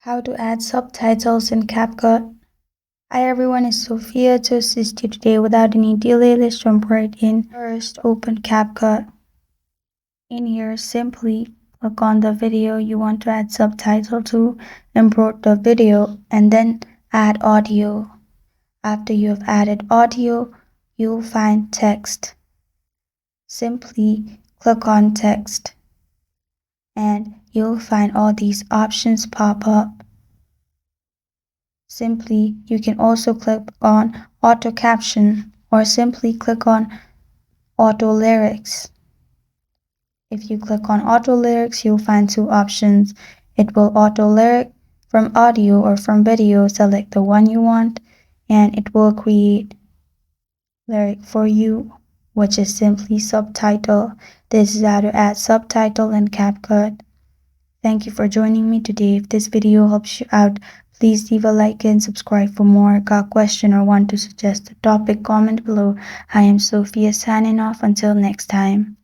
How to add subtitles in CapCut. Hi everyone, it's Sophia to assist you today. Without any delay, let's jump right in. First, open CapCut. In here, simply click on the video you want to add subtitle to, import the video, and then add audio. After you have added audio, you'll find text. Simply click on text, and you'll find all these options pop up. Simply, you can also click on auto caption or simply click on auto lyrics. If you click on auto lyrics, you'll find two options. It will auto lyric from audio or from video. Select the one you want and it will create lyric for you, which is simply subtitle. This is how to add subtitle in CapCut. Thank you for joining me today. If this video helps you out, please leave a like and subscribe for more. Got a question or want to suggest a topic, comment below. I am Sophia signing off. Until next time.